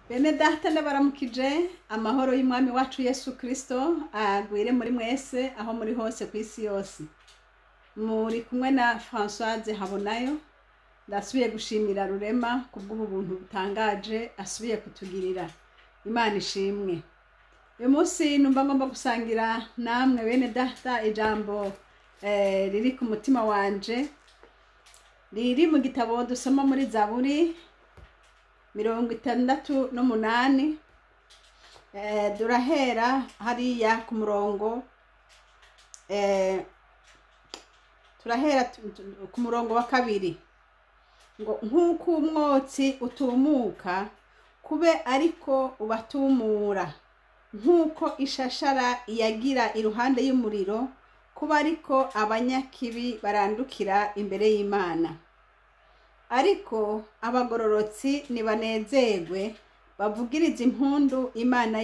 Bene data ndabaramukije amahoro y'umwami wacu Yesu Kristo agwire muri mwese aho muri hose kw'isi yose. Muri kumwe na Françoise Habonayo ndasubiye gushimira Rurema kubw'ubu buntu butangaje asubiye kutugirira. Imana ishimwe. Uyu munsi numva ngomba gusangira namwe bene data ijambo riri ku mutima wanje riri mu gitabo dusoma muri Zaburi 68. Durahera hariya ku murongo turahera ku murongo wa 2 ngo nk'uko umwotsi utumuka kube ariko ubatumura, nk'uko ishashara yagira iruhande y'umuriro kuba ariko abanyakibi barandukira imbere y'Imana. Ariko abagororotsi nibanezerwe bavugiriza impundu Imana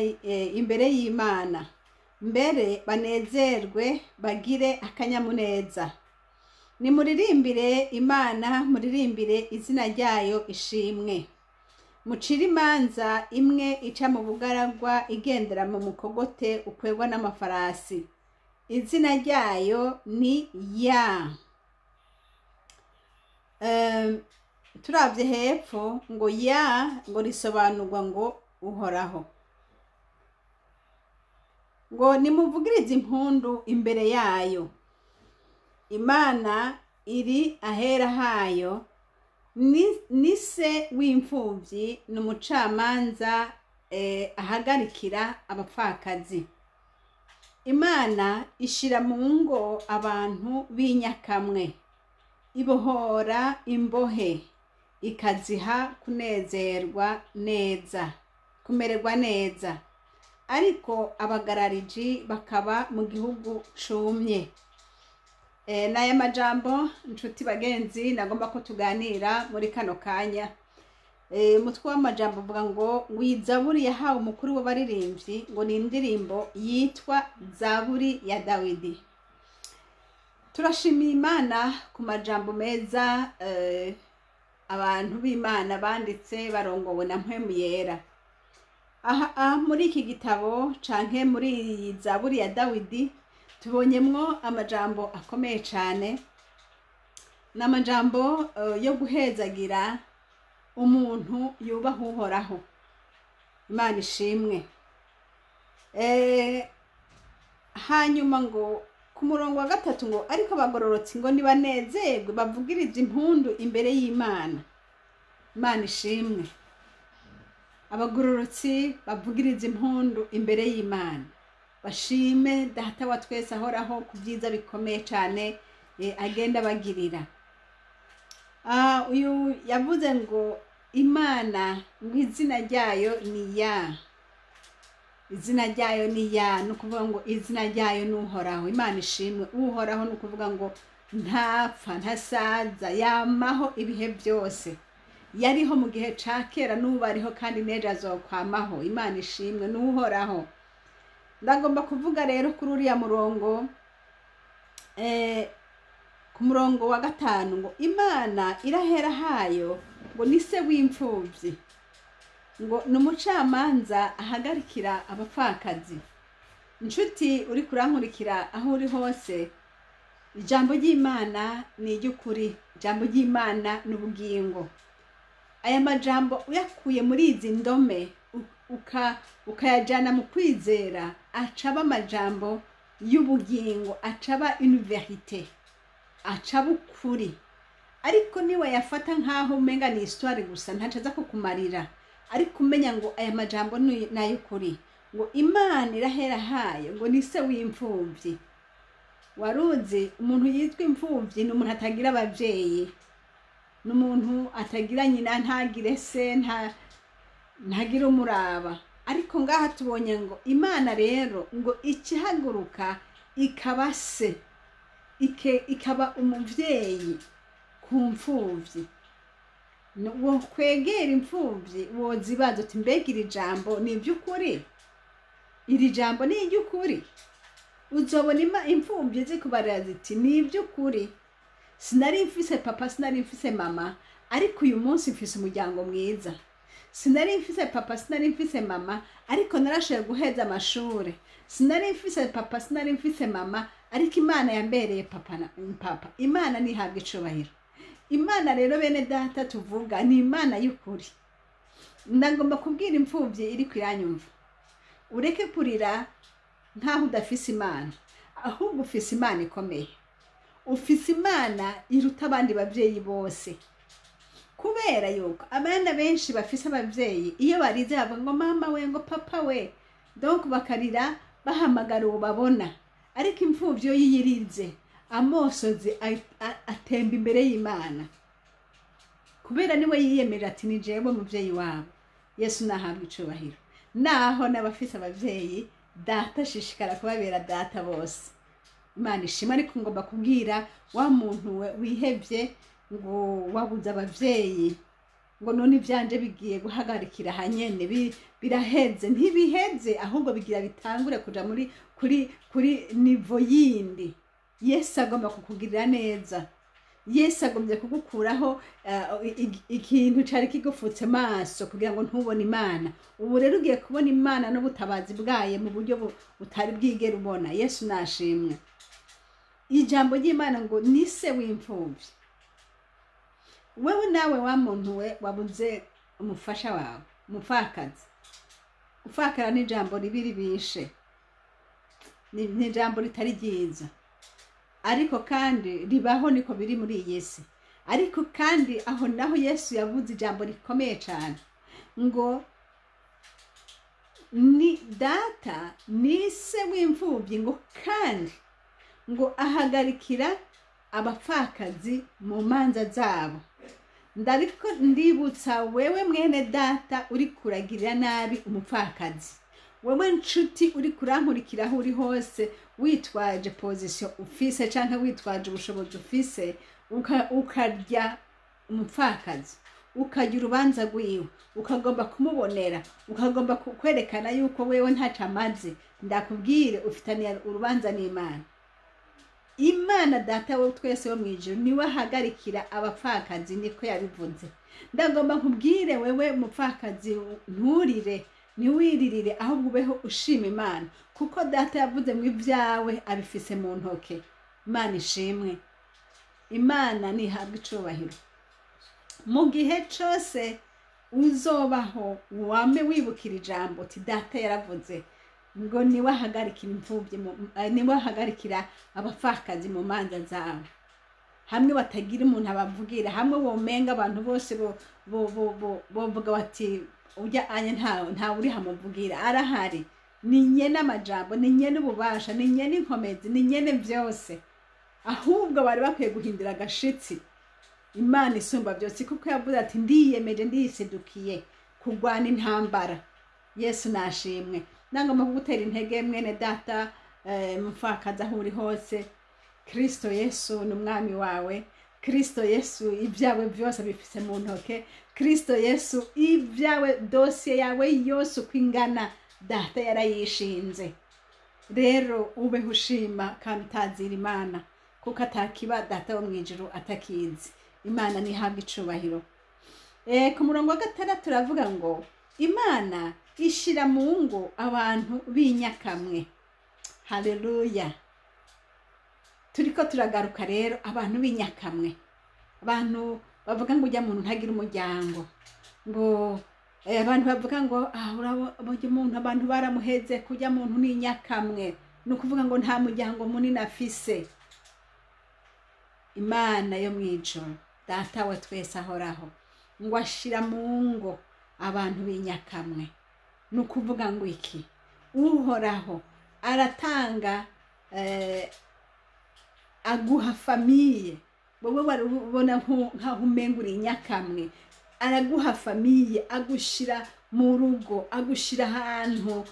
imbere y'Imana, mbere banezerwe bagire akanyamuneza. Nimuririmbire Imana, muririmbire izina ryayo ishimwe. Mucire imanza imwe ica mu bugaragwa igendera mu mukogote ukwegwa n'amafarasi. Izina ryayo ni Ya. Turavye hepfo ngo Ya ngo risobanurwa ngo uhoraho. Ngo nimuvugirize impundu imbere yayo. Imana iri ahera hayo, ni se w'imfuvyi n'umucamanza ahagarikira abapfakazi. Imana ishira mu ngo abantu b'inyakamwe, ibohora imbohe, ikaziha kunezerwa neza, kumererwa neza. Ariko abagarariji bakaba mu gihugu cumye. Naya majambo nshuti bagenzi nagomba ko tuganira muri kano kanya. Umutwe w'amajambo uvuga ngo Zaburi yahawe umukuru w'abaririmbyi, ngo ni indirimbo yitwa Zaburi ya Dawidi. Turashimiye Imana ku majambo meza abantu b'Imana banditse barongowe na Mpwemu Yera. Aha muri iki gitabo canke muri Zaburi ya Dawidi tubonyemwo amajambo akomeye cane, n'amajambo yo guhezagira umuntu yubaha uhoraho. Imana ishimwe. Hanyuma ngo ku murongo wa 3 ngo ariko abagororotsi ngo nibanezerwe bavugiriza impundu imbere y'Imana. Imana ishimwe. Abagororotsi bavugiriza impundu imbere y'Imana, bashime data wa twese ahoraho ku byiza bikomeye cyane agenda bagirira. Uyu yavuze ngo Imana ngo izina ryayo ni Ya. Izina ryayo ni Ya, nukuvuga ngo izina ryayo n'uhoraho. Imana ishimwe. Uhoraho nukuvuga ngo ntapfa ntasaza, yamaho ibihe byose. Yariho mu gihe ca kera n'ubu ariho kandi nejo azokwamaho. Imana ishimwe n'uhoraho. Ndagomba kuvuga rero kuri uriya murongo ku murongo wa 5 ngo Imana irahera hayo, ngo ni se w'imfuvyi, ngo n'umucamanza ahagarikira abapfakazi. Nshuti uri kurankurikira aho uri hose, ijambo ry'Imana ni iry'ukuri, ijambo ry'Imana n'ubugingo. Aya majambo uyakuye muri izi ndome ukayajana mu kwizera, acaba amajambo y'ubugingo, acaba une vérité, acaba ukuri. Ariko niwe yafata nkaho umenga ni histoire gusa, ntacaza kukumarira. Ariko umenya ngo aya majambo nayo kuri, ngo Imana irahera hayo, ngo ni se w'imfuvyi. Waruzi umuntu yitwa imfuvyi ni umuntu atagira abavyeyi, n'umuntu atagira nyina, ntagire se, ntagira umuraba. Ariko ngaha tubonye ngo Imana rero ngo ikihaguruka ikaba se, ikaba umuvyeyi ku mfuvyi. Wo kwegera imfuvyi wozibaza uti mbega iri jambo ni iby'ukuri? Iri jambo ni iby'ukuri? Uzobona imfuvyi zikubarira ziti ni iby'ukuri. Sinari mfise papa, sinari mfise mama, ariko uyu munsi mfise umuryango mwiza. sinari mfise papa sinari mfise mama ariko narashoboye guheza amashuri, sinari mfise papa sinari mfise mama ariko Imana yambereye papa. Imana nihabwa icubahiro. Imana rero bene data tuvuga ni Imana y'ukuri. Ndagomba kubwira imfuvyi iri kwiranyumva, ureke kurira nkaho udafise Imana, ahubwo ufise Imana ikomeye, ufise Imana iruta abandi bavyeyi bose. Kubera yuko abana benshi bafise abavyeyi iyo barize bavuga ngo mama we ngo papa we, donc bakarira bahamagara uwo babona. Ariko imfuvyi yo yiyirize amosozi atemba imbere y'Imana, kubera niwe yiyemerera ati ni jewe muvyeyi wabo. Yesu nahabwa icubahiro. Naho n'abafise abavyeyi, data shishikara kubabera data bose. Imana ishimwe. Ariko ngomba kubwira wa muntu we wihevye ngo wabuze abavyeyi, ngo none ivyanje bigiye guhagarikira hanyene, biraheze. Ntibiheze, ahubwo bigira bitangure kuja kuri nivo yindi. Yesu agomba kukugirira neza. Yesu agombye kugukuraho ikintu cari kigufutse maso kugira ngo ntubone Imana. Ubu rero ugiye kubona Imana n'ubutabazi bwaye mu buryo utari bwigera ubona. Yesu nashimwe. Ijambo ry'Imana ngo ni se w'imfuvyi. Wewe nawe wa muntu we wabuze umufasha wawe, umupfakazi. Gupfakara ni ijambo ribiri bishe, ni ijambo ritari ryiza, ariko kandi ribaho, niko biri muri iyi si. Ariko kandi aho naho Yesu yavuze ijambo rikomeye cyane ngo ni data ni se w'imfuvyi, ngo kandi ngo ahagarikira abapfakazi mu manza zabo. Ndariko ndibutsa wewe mwene data uri kuragirira nabi umupfakazi, wewe nshuti uri kurankurikira aho uri hose witwaje position ufise canke witwaje ubushobozi ufise, ukarya umupfakazi, ukarya urubanza rwiwe, ukagomba kumubonera, ukagomba kwerekana yuko wewe ntaco amaze. Ndakubwire ufitaniye urubanza n'Imana. Imana data wo twese wo mwijuru niwe ahagarikira abapfakazi, niko yabivuze. Ndagomba nkubwire wewe mupfakazi, nturire, ntiwiririre, ahubwo ubeho ushima Imana, kuko data yavuze ngo ibyawe abifise mu ntoke. Imana ishimwe. Imana nihabwa icubahiro. Mu gihe cose uzobaho wame wibukira ijambo uti data yaravuze ngo niwe ahagarikira imfuvyi, niwe ahagarikira abapfakazi mu manza zabo. Hamwe batagira umuntu abavugira, hamwe womenga abantu bose bovuga bati ujya anye nta uri hamuvugira. Arahari, ni nyene amajambo, ni nyene ububasha, ni nyene inkomezi, ni nyene vyose. Ahubwo bari bakwiye guhindura agashitsi. Imana isumba byose, kuko yavuze ati ndiyemeje ndisidukiye kurwana intambara. Yesu nashimwe. Nangomba kugutera intege mwene data, mupfakazi aho uri hose. Kristo Yesu ni umwami wawe. Kristo Yesu ibyawe byose bifise mu ntoke. Kristo Yesu ibyawe, dosiye yawe yose uko ingana data yarayishinze. Rero ubeho ushima kandi utazira Imana, kuko atakiba data wo mwijuru atakizi. Imana nihabwa icubahiro. Ku murongo wa 6 turavuga ngo Imana ishira mu ngo abantu binyakamwe. Haleluya. Turiko turagaruka rero abantu binyakamwe, abantu bavuga ngo ujya muntu ntagira umuryango, ngo abantu bavuga ngo urabona umuntu abantu baramuheze kujya muntu ni nyakamwe, no kuvuga ngo nta muryango munini afise. Imana yo mwijuru data wa twese ahoraho ngo ashira mu ngo abantu binyakamwe. No kuvuga ngo iki? Uhoraho aratanga aguha famiye. Wowe warubona nkaho umengura inyakamwe, araguha famiye, agushira mu rugo, agushira ahantu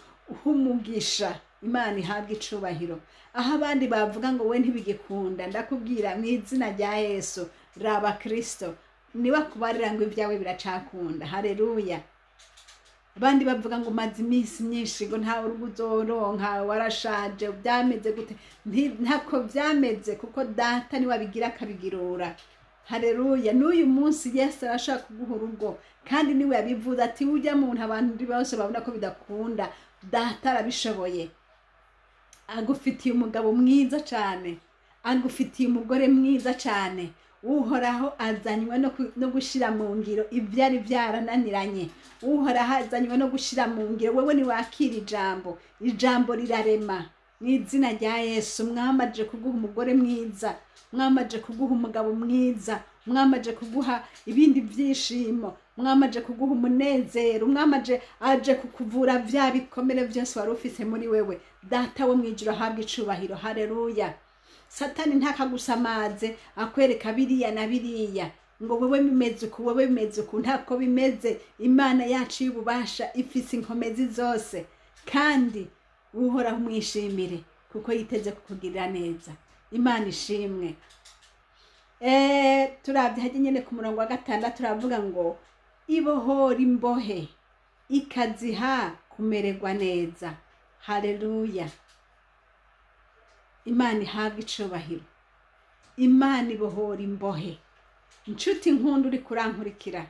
humugisha. Imana ihabwa icubahiro. Aho abandi bavuga ngo we ntibigikunda, ndakubwira mu izina rya Yesu raba Kristo niba kubarira ngo ibyawe biracakunda. Haleluya. Abandi bavuga ngo maze iminsi myinshi ngo nta urugo uzoronka, warashaje, byameze gute? Ntako byameze, kuko data niwe abigira akabigirura. Haleluya. N'uyu munsi Yesu arashaka kuguha urugo, kandi niwe yabivuze ati ujya muntu abantu bose babona ko bidakunda, data arabishoboye. Agufitiye umugabo mwiza cyane, agufitiye umugore mwiza cyane. Uhoraho azanywe no gushira mu ngiro ibyari byarananiranye. Uhoraho azanywe no gushira mu ngiro. Wewe ni wakira ijambo rirarema. N'izina rya Yesu, mwamaje kuguha umugore mwiza, mwamaje kuguha umugabo mwiza, mwamaje kuguha ibindi byishimo, mwamaje kuguha umunezero, mwamaje aje kukuvura vya bikomere byose wari ufise muri wewe. Data wo mwijuru ahabwa icubahiro. Haleluya. Satani ntakagusamaze akwereka biriya na biriya ngo wewe bimeze uku, wewe bimeze uku. Ntako bimeze. Imana yacu y'ububasha ifise inkomezi zose, kandi Uhoraho umwishimire kuko yiteze kukugirira neza. Imana ishimwe. Turabye haje nyene ku murongo wa 6 turavuga ngo ibohora imbohe ikaziha kumererwa neza. Haleluya. Imana ihabwa icubahiro. Imana ibohora imbohe. Inshuti nkunda uri kurankurikira,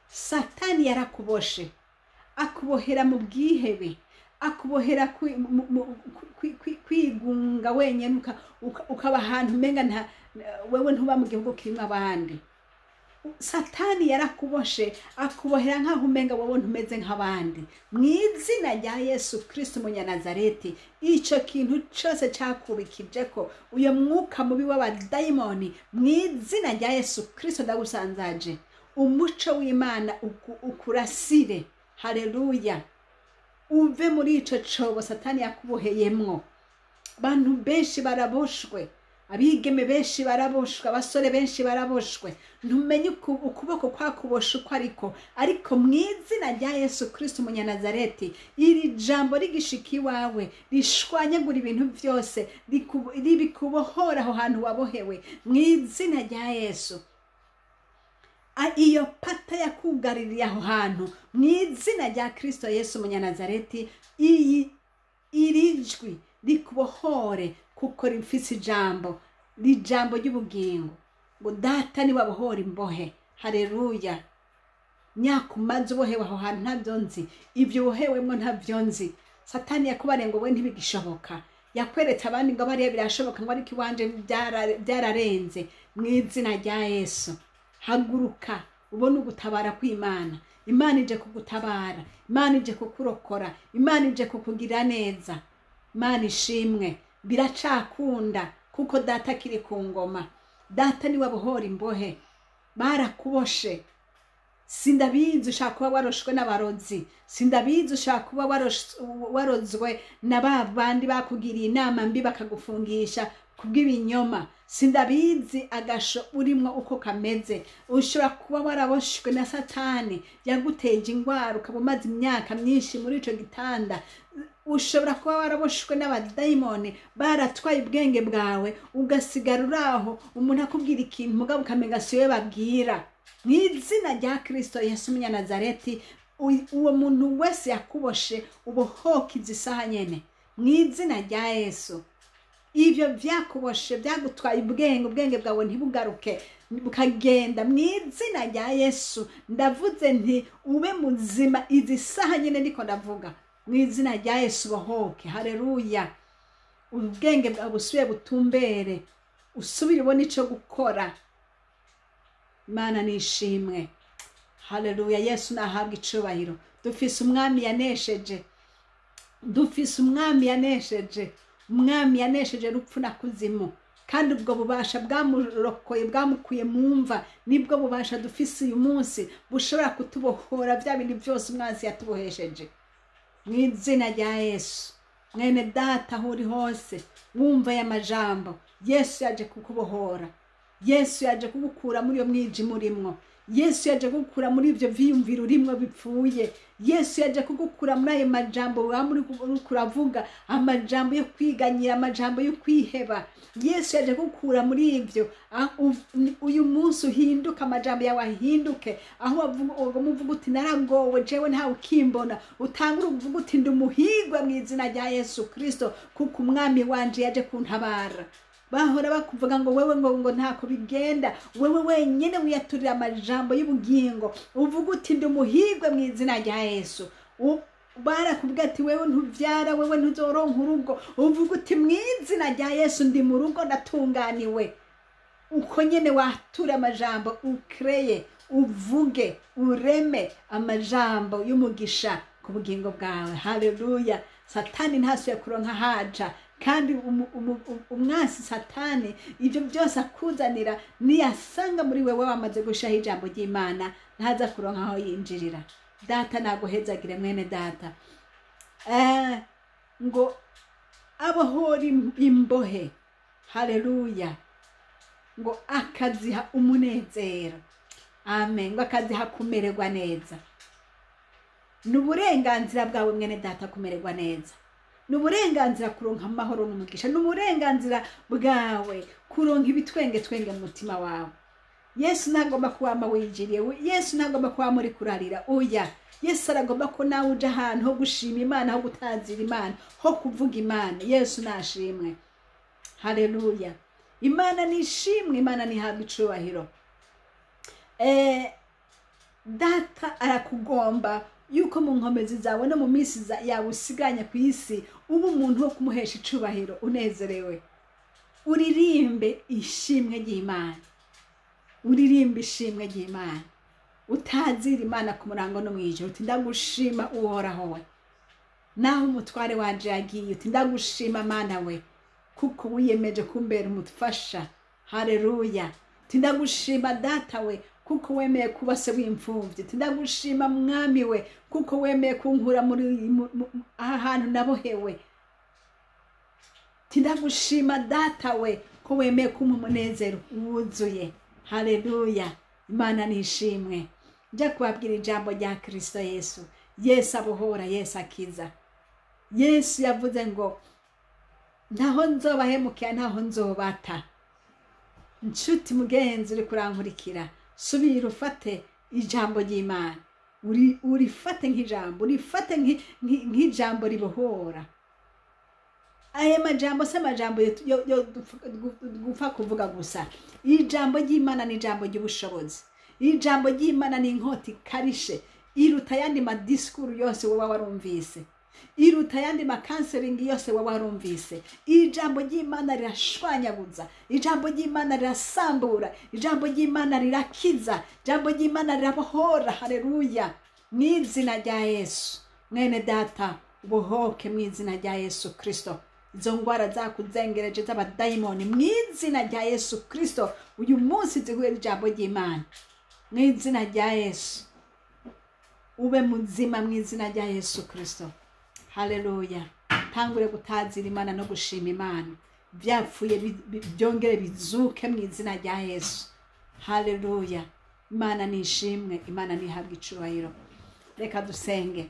Satani yarakuboshe, akubohera mu bwihebe, akubohera kwigunga wenyene, ukaba ahantu umenga wewe ntuba mu gihugu kirimo abandi. Satani yarakuboshe, akubohera nkaho umenga wowe ntumeze nk'abandi. Mu izina rya Yesu Kristo Munyanazareti, ico kintu cyose cyakubikije ko uyo mwuka mubi w'abadayimoni, mu izina rya Yesu Kristo ndagusanzaje. Umuco w'Imana ukurasire. Haleluya. Uve muri ico cobo Satani yakuboheyemwo. Abantu benshi baraboshwe, abigeme benshi baraboshwe, abasore benshi baraboshwe. Ntumenye ukuboko kwakubosha uko ariko mu izina rya Yesu Kristo Munyanazareti, iri jambo rigishika iwawe rishwanyagura ibintu byose, ribikubohora aho hantu wabohewe mu izina rya Yesu. Iyo pata yakugaririye aho hantu mu izina rya Kristo Yesu Munyanazareti, irijwi rikubohore kuko rifise ijambo ry'ubugingo. Ngo data ni wabohora imbohe. Haleluya. Nyakumaze ubohewe aho hantu ntabyo nzi, ibyo ubohewemwo ntabyo nzi. Satani yakubariye ngo we ntibigishoboka, yakweretse abandi ngo bariya birashoboka, ngo ariko iwanje byararenze. Mu izina rya Yesu, haguruka ubone ugutabara kw'Imana. Imana ije kugutabara, Imana ije kukurokora, Imana ije kukugira neza. Imana ishimwe. Biracakunda kuko data kiri ku ngoma. Data ni wabohora imbohe. Barakuboshe. Sindabizi ushaka kuba waroshwe n'abarozi, sindabizi ushaka kuba warozwe na babandi bakugiriye inama mbi bakagufungisha kubw'ibinyoma. Sindabizi agasho urimo uko kameze. Ushobora kuba waraboshwe na Satani yaguteje ingwara ukaba umaze imyaka myinshi muri ico gitanda. Ushobora kuba waraboshwe n'abadayimoni baratwaye ubwenge bwawe, ugasigara uraho umuntu akubwira ikintu mugabo ukamenga siwe babwira. Mu izina rya Kristo Yesu Munyanazareti, uwo muntu wese yakuboshe ubohokiza isaha nyene mu izina rya Yesu. Ivyo vyakuboshe byagutwaye ubwenge bwawe ntibugaruke, bukagenda mu izina rya Yesu. Ndavuze nti ube muzima izi saha nyene ndiko ndavuga, mu izina rya Yesu bohoke. Haleluya. Ubwenge bwawe busubiye butumbere, usubire ubone ico gukora. Imana nishimwe. Haleluya. Yesu nahabwa icubahiro. Dufise umwami yanesheje, dufise umwami yanesheje, umwami yanesheje rupfu na kuzimu, kandi ubwo bubasha bwamurokoye bwamukuye mu mva nibwo bubasha dufise uyu munsi bushobora kutubohora bya bindi byose umwanzi yatubohesheje. Mu izina rya Yesu, mwene data aho uri hose wumva aya majambo, Yesu yaje kukubohora. Yesu yaje kugukura muri iyo mwijima urimwo. Yesu yaje kugukura muri ibyo vyiyumviro urimwo bipfuye. Yesu yaje kugukura muri ayo majambo wamuri kuravuga, amajambo yo kwiganyira, amajambo yo kwiheba. Yesu yaje kugukura muri ibyo. Uyu munsi uhinduka, amajambo yawe ahinduke. Aho uvuga uti naragowe jewe ntawe ukimbona, utangura uvuga uti ndi umuhigwa mu izina rya Yesu Kristo, kuko umwami wanje yaje kuntabara. bahora bakuvuga ngo wewe ngo ntako bigenda, wewe wenyine wiyaturira amajambo y'ubugingo, uvuga uti ndi umuhirwe mu izina rya Yesu. Barakubwira ati wewe ntuvyara, wewe ntuzoronka urugo, uvuga uti mu izina rya Yesu ndi mu rugo ndatunganiwe. Uko nyene watura amajambo, ukreye, uvuge, ureme amajambo y'umugisha ku bugingo bwawe. Haleluya. Satani ntasuye kuronka haja, kandi umwasi Satani ibyo byose akuzanira niyasanga muri wewe wamaze gushaho ijambo ry'Imana, ntaza kuronka aho yinjirira. Data naguhezagire mwene data, ngo abohora imbohe, haleluya, ngo akaziha umunezero, amen, ngo akaziha kumererwa neza. N'uburenganzira bwawe mwene data kumererwa neza, n'uburenganzira kuronka amahoro n'umugisha, n'uburenganzira bwawe kuronka ibitwenge twenge mu mutima wawe. Yesu ntagomba kuwama wijiriye, Yesu ntagomba kuwama muri kurarira, oya. Yesu aragomba ko nawe uja ahantu ho gushima Imana, ho gutazira Imana, ho kuvuga Imana. Yesu nashimwe, haleluya. Imana nishimwe, Imana nihabwe icubahiro. Data arakugomba yuko mu nkomezi zawe no mu minsi yawe usiganya ku isi uba umuntu wo kumuhesha icubahiro, unezerewe. Uririmbe ishimwe ry'Imana, uririmbe ishimwe ry'Imana, utazira Imana ku murango no mwijoro, uti ndagushima uhoraho we. Naho umutware wanje yagiye, uti ndagushima Mana we, kuko wiyemeje kumbera umufasha. Haleluya. Uti ndagushima Data we, kuko wemeye kuba se w'imfuvyi. Uti ndagushima Mwami we, kuko wemeye kunkura muri ahantu nabohewe. Uti ndagushima Data we, ko wemeye kumpa umunezero wuzuye. Haleluya. Imana nishimwe. Nja kubabwira ijambo rya Kristo Yesu. Yesu abohora, Yesu akiza. Yesu yavuze ngo ntaho nzobahemukira, ntaho nzobata. Nshuti mugenzi uri kurankurikira, subira ufate ijambo ry'Imana, urifate nk'ijambo, urifate nk'ijambo ribohora. Aya majambo se majambo yo gupfa kuvuga gusa. Ijambo ry'Imana ni ijambo ry'ubushobozi. Ijambo ry'Imana ni inkota ikarishe, iruta yandi madiskuru yose wowe warumvise, iruta yandi makanseringi yose wowe warumvise. Ijambo ry'Imana rirashwanyaguza, ijambo ry'Imana rirasambura, ijambo ry'Imana rirakiza, ijambo ry'Imana rirabohora. Haleluya. Mu izina rya Yesu mwene data ubohoke, mu izina rya Yesu Kristo. Izo ngwara zakuzengereje z'abadayimoni, mu izina rya Yesu Kristo uyu munsi zihuye ijambo ry'Imana, mu izina rya Yesu ube muzima, mu izina rya Yesu Kristo. Haleluya. Tangure gutazira Imana no gushima Imana, byapfuye byongere bizuke mu izina rya Yesu. Haleluya. Imana nishimwe, Imana nihabwe icubahiro. Reka dusenge.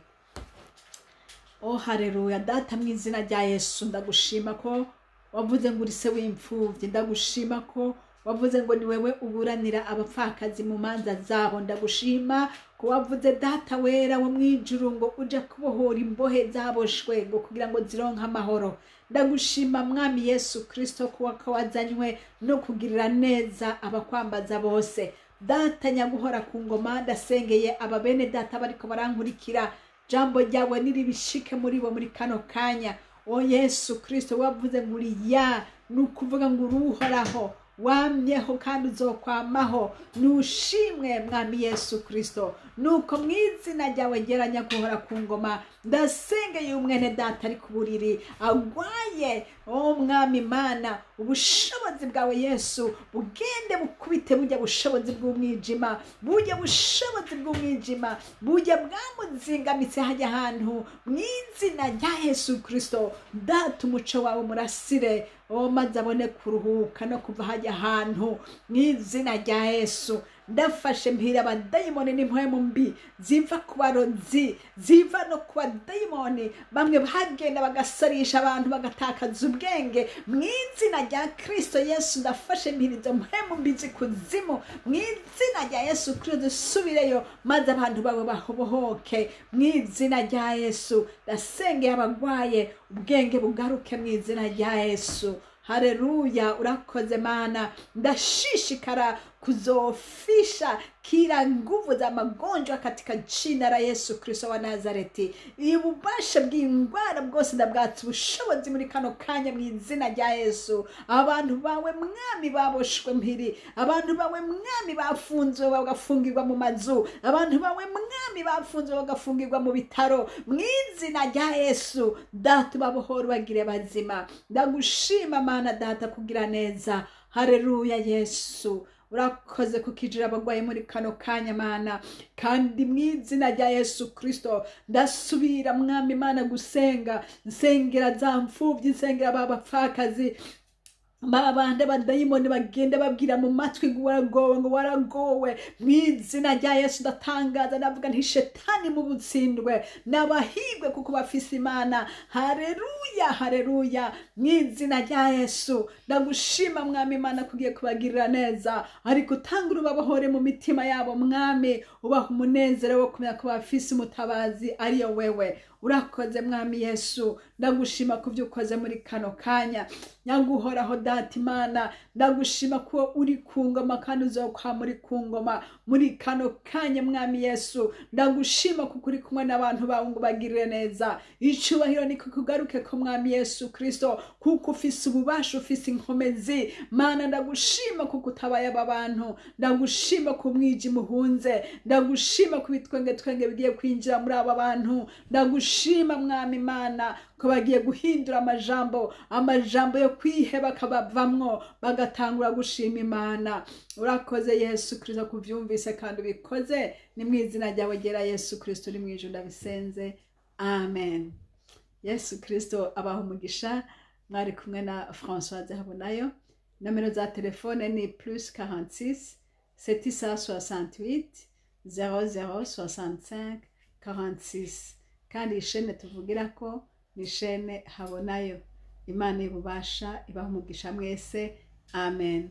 Oh haleluya. Data mu izina rya Yesu ndagushima ko wavuze ngo uri se w'imfuvyi, ndagushima ko wavuze ngo ni wewe uburanira abapfakazi mu manza zabo. Ndagushima ko wavuze Data wera wo mwijuru ngo uje kubohora imbohe zaboshwe ngo kugira ngo zironke amahoro. Ndagushima Mwami Yesu Kristo ko wakawazanywe no kugirira neza abakwambaza bose. Data nyaguhora ku ngoma, ndasengeye aba bene data bariko barankurikira, jambo ryawe niribishike muri bo muri kano kanya. O Yesu Kristo wavuze ngo uriya, nukuvuga ngo uruhoraho, wamyeho kandi uzokwamaho. Nushimwe Mwami Yesu Kristo. Nuko mu izina ryawe geranya guhora ku ngoma, ndasengeye umwene data ari ku buriri agwaye. O Mwami Imana, ubushobozi bwawe Yesu bugende bukubite bujya bushobozi bw'umwijima, bujya bushobozi bw'umwijima, bujya bwamuzingamitse hajya ahantu, mu izina rya Yesu Kristo. Data umuco wawe murasire, o maze abone kuruhuka no kuva hajya ahantu, mu izina rya Yesu. Ndafashe mpira abadayimoni n'impwemu mbi ziva ku barozi, ziva no ku badayimoni bamwe bagenda bagasarisha abantu bagatakaza ubwenge. Mu izina rya Kristo Yesu ndafashe mpira izo mpwemu mbi zikuzimu, mu izina rya Yesu Kristo dusubireyo maze abantu bawe bahobohoke. Mu izina rya Yesu ndasengeye abagwaye ubwenge bugaruke, mu izina rya Yesu. Haleluya, urakoze Mana. Ndashishikara kuzofisha kila nguvu za magonjwa katika jina la Yesu Kristo wa Nazareti. Ububasha bw'indwara bwose ndabwatse ubushobozi muri kano kanya mu izina rya Yesu. Abantu bawe mwami baboshwe mpiri, abantu bawe mwami bafunzwe bagafungirwa mu mazu, abantu bawe mwami bafunzwe bagafungirwa mu bitaro, mu izina rya Yesu. Data babohora bagire bazima. Ndagushima Mana Data kugira neza. Haleluya Yesu, urakoze kukijira abagwaye muri kano kanya Mana, kandi mu izina rya Yesu Kristo ndasubira mwami Mana gusenga, nsengera za mfuvyi, nsengera babapfakazi, babande badayimoni bagenda babwira mu matwi ngo waragowe mu izina rya Yesu. Ndatangaza ndavuga nti shetani mu butsindwe n'abahigwe kuko bafise Imana. Haleluya, haleluya, mu izina rya Yesu. Ndagushima mwami Imana kugiye kubagirira neza, ariko utangura ubabahore mu mitima yabo mwami, ubaha umunezero wo kumenya ko bafise umutabazi ariyo wewe. Urakoze mwami Yesu, ndagushima kuvyo ukoze muri kano kanya. Nyaguhoraho Data Imana, ndagushima ko uri ku ngoma kandi uzokwa muri ku ngoma muri kano kanya mwami Yesu. Ndagushima kuko uri kumwe n'abantu bawe ngo bagirire neza. Icubahiro ni kukugaruke ko mwami Yesu Kristo, kuko ufise ububasha, ufise inkomezi Mana. Ndagushima kuko utabaye aba bantu, ndagushima ku mwijima uhunze, ndagushima ku bitwenge bigiye kwinjira muri aba bantu, ndagushima mwami Imana ko bagiye guhindura amajambo yo kwiheba kabavamwo bagatangura gushima Imana. Urakoze Yesu Kristo kuvyumvise kandi ubikoze, ni mu izina ryawe ryera Yesu Kristo uri mu ijuru ndabisenze, amen. Yesu Kristo abaho umugisha. Mwari kumwe na Françoise Habonayo. Nomero za telefone ni +46 768 0065 46, kandi ishene tuvugirako ni ishene Habonayo. Imana y'ububasha ibaho umugisha mwese, amen.